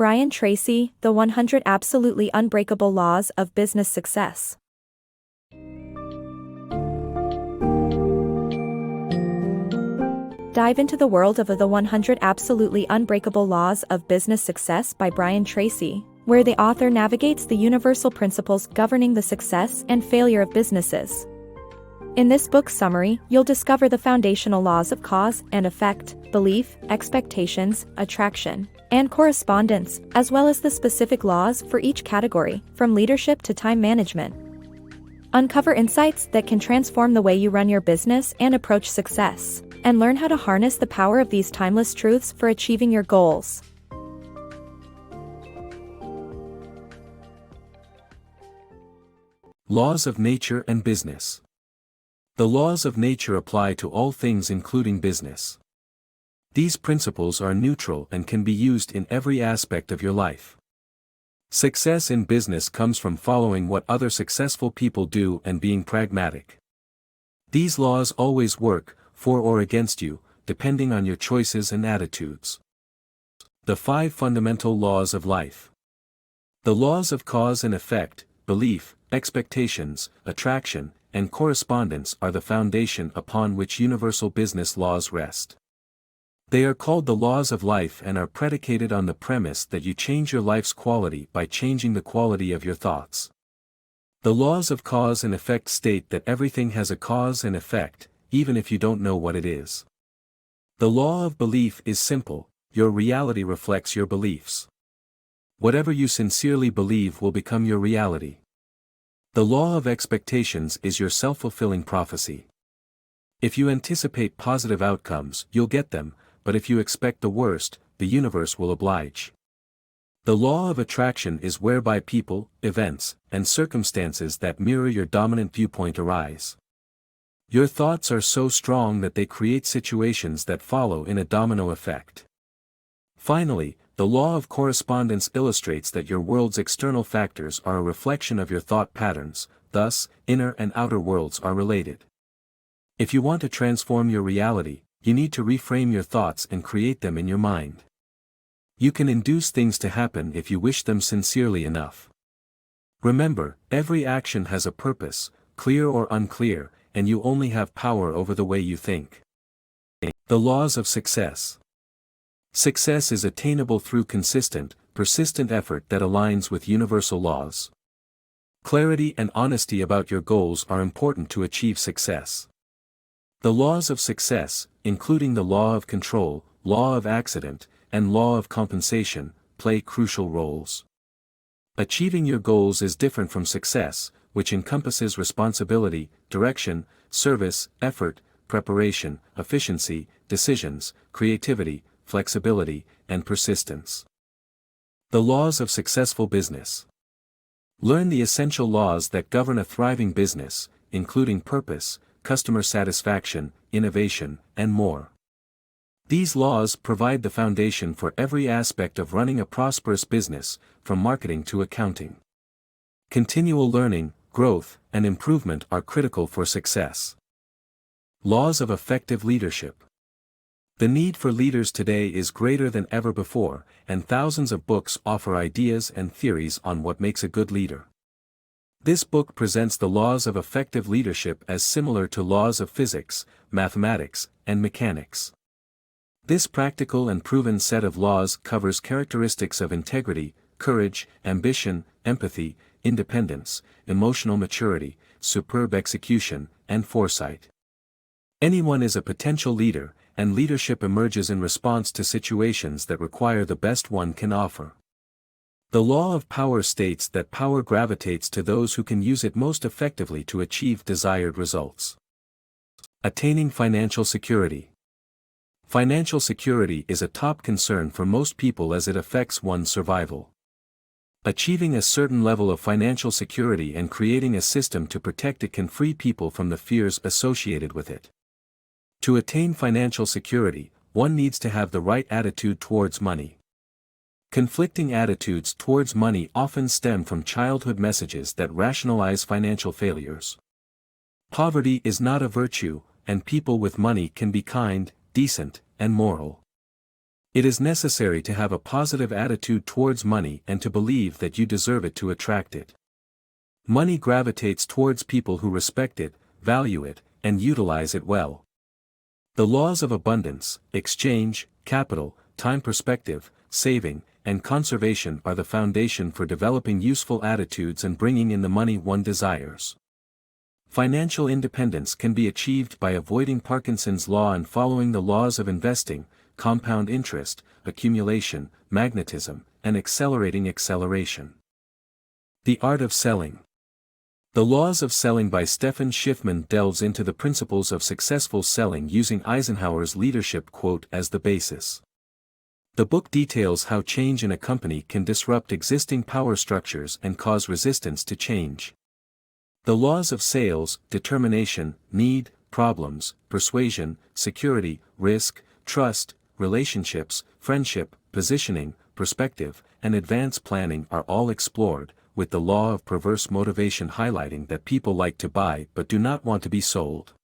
Brian Tracy, The 100 Absolutely Unbreakable Laws of Business Success. Dive into the world of the 100 Absolutely Unbreakable Laws of Business Success by Brian Tracy, where the author navigates the universal principles governing the success and failure of businesses. In this book summary, you'll discover the foundational laws of cause and effect, belief, expectations, attraction, and correspondence, as well as the specific laws for each category, from leadership to time management. Uncover insights that can transform the way you run your business and approach success, and learn how to harness the power of these timeless truths for achieving your goals. Laws of nature and business. The laws of nature apply to all things including business. These principles are neutral and can be used in every aspect of your life. Success in business comes from following what other successful people do and being pragmatic. These laws always work, for or against you, depending on your choices and attitudes. The 5 fundamental laws of life. The laws of cause and effect, belief, expectations, attraction, and correspondence are the foundation upon which universal business laws rest. They are called the laws of life and are predicated on the premise that you change your life's quality by changing the quality of your thoughts. The laws of cause and effect state that everything has a cause and effect, even if you don't know what it is. The law of belief is simple: your reality reflects your beliefs. Whatever you sincerely believe will become your reality. The law of expectations is your self-fulfilling prophecy. If you anticipate positive outcomes, you'll get them, but if you expect the worst, the universe will oblige. The law of attraction is whereby people, events, and circumstances that mirror your dominant viewpoint arise. Your thoughts are so strong that they create situations that follow in a domino effect. Finally, the law of correspondence illustrates that your world's external factors are a reflection of your thought patterns, thus, inner and outer worlds are related. If you want to transform your reality, you need to reframe your thoughts and create them in your mind. You can induce things to happen if you wish them sincerely enough. Remember, every action has a purpose, clear or unclear, and you only have power over the way you think. The laws of success. Success is attainable through consistent, persistent effort that aligns with universal laws. Clarity and honesty about your goals are important to achieve success. The laws of success, including the law of control, law of accident, and law of compensation, play crucial roles. Achieving your goals is different from success, which encompasses responsibility, direction, service, effort, preparation, efficiency, decisions, creativity, flexibility, and persistence. The laws of successful business. Learn the essential laws that govern a thriving business, including purpose, customer satisfaction, innovation, and more. These laws provide the foundation for every aspect of running a prosperous business, from marketing to accounting. Continual learning, growth, and improvement are critical for success. Laws of effective leadership. The need for leaders today is greater than ever before, and thousands of books offer ideas and theories on what makes a good leader. This book presents the laws of effective leadership as similar to laws of physics, mathematics, and mechanics. This practical and proven set of laws covers characteristics of integrity, courage, ambition, empathy, independence, emotional maturity, superb execution, and foresight. Anyone is a potential leader, and leadership emerges in response to situations that require the best one can offer. The law of power states that power gravitates to those who can use it most effectively to achieve desired results. Attaining financial security. Financial security is a top concern for most people as it affects one's survival. Achieving a certain level of financial security and creating a system to protect it can free people from the fears associated with it. To attain financial security, one needs to have the right attitude towards money. Conflicting attitudes towards money often stem from childhood messages that rationalize financial failures. Poverty is not a virtue, and people with money can be kind, decent, and moral. It is necessary to have a positive attitude towards money and to believe that you deserve it to attract it. Money gravitates towards people who respect it, value it, and utilize it well. The laws of abundance, exchange, capital, time perspective, saving, and conservation are the foundation for developing useful attitudes and bringing in the money one desires. Financial independence can be achieved by avoiding Parkinson's law and following the laws of investing, compound interest, accumulation, magnetism, and accelerating acceleration. The Art of Selling. The Laws of Selling by Stephen Schiffman delves into the principles of successful selling using Eisenhower's leadership quote as the basis. The book details how change in a company can disrupt existing power structures and cause resistance to change. The laws of sales, determination, need, problems, persuasion, security, risk, trust, relationships, friendship, positioning, perspective, and advance planning are all explored, with the law of perverse motivation highlighting that people like to buy but do not want to be sold.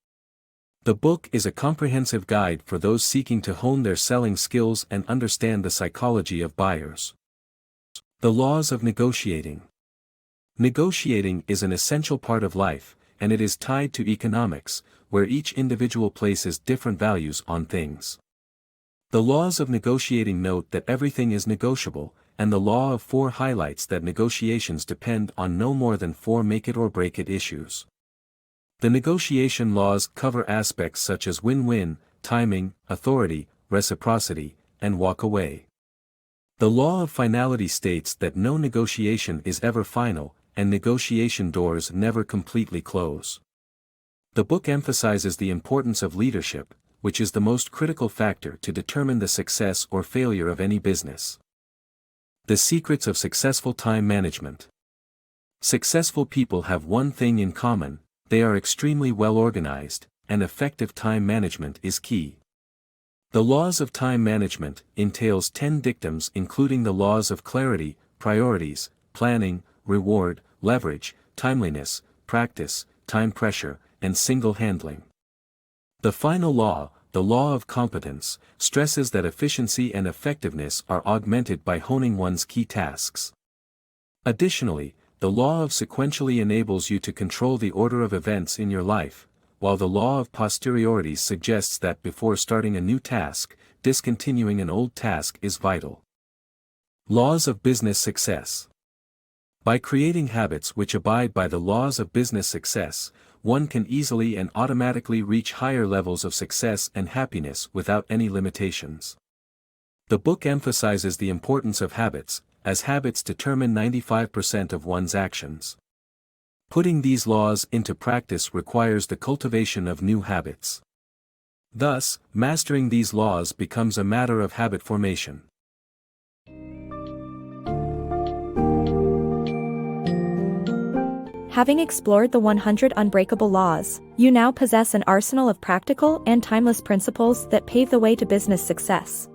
The book is a comprehensive guide for those seeking to hone their selling skills and understand the psychology of buyers. The Laws of Negotiating. Negotiating is an essential part of life, and it is tied to economics, where each individual places different values on things. The laws of negotiating note that everything is negotiable, and the law of 4 highlights that negotiations depend on no more than 4 make-it-or-break-it issues. The negotiation laws cover aspects such as win-win, timing, authority, reciprocity, and walk away. The law of finality states that no negotiation is ever final, and negotiation doors never completely close. The book emphasizes the importance of leadership, which is the most critical factor to determine the success or failure of any business. The Secrets of Successful Time Management. Successful people have one thing in common: they are extremely well organized, and effective time management is key. The Laws of Time Management entails 10 dictums including the laws of clarity, priorities, planning, reward, leverage, timeliness, practice, time pressure, and single handling. The final law, the law of competence, stresses that efficiency and effectiveness are augmented by honing one's key tasks. Additionally, the law of sequentially enables you to control the order of events in your life, while the law of posteriorities suggests that before starting a new task, discontinuing an old task is vital. Laws of Business Success. By creating habits which abide by the laws of business success, one can easily and automatically reach higher levels of success and happiness without any limitations. The book emphasizes the importance of habits, as habits determine 95% of one's actions. Putting these laws into practice requires the cultivation of new habits. Thus, mastering these laws becomes a matter of habit formation. Having explored the 100 unbreakable laws, you now possess an arsenal of practical and timeless principles that pave the way to business success.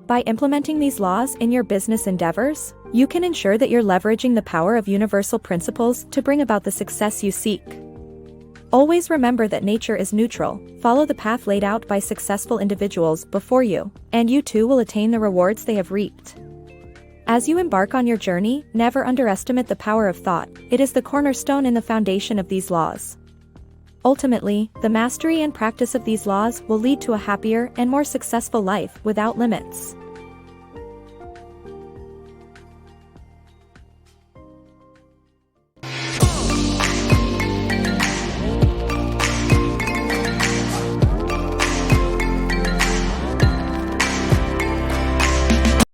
By implementing these laws in your business endeavors, you can ensure that you're leveraging the power of universal principles to bring about the success you seek. Always remember that nature is neutral. Follow the path laid out by successful individuals before you, and you too will attain the rewards they have reaped. As you embark on your journey, never underestimate the power of thought. It is the cornerstone and the foundation of these laws. Ultimately, the mastery and practice of these laws will lead to a happier and more successful life without limits.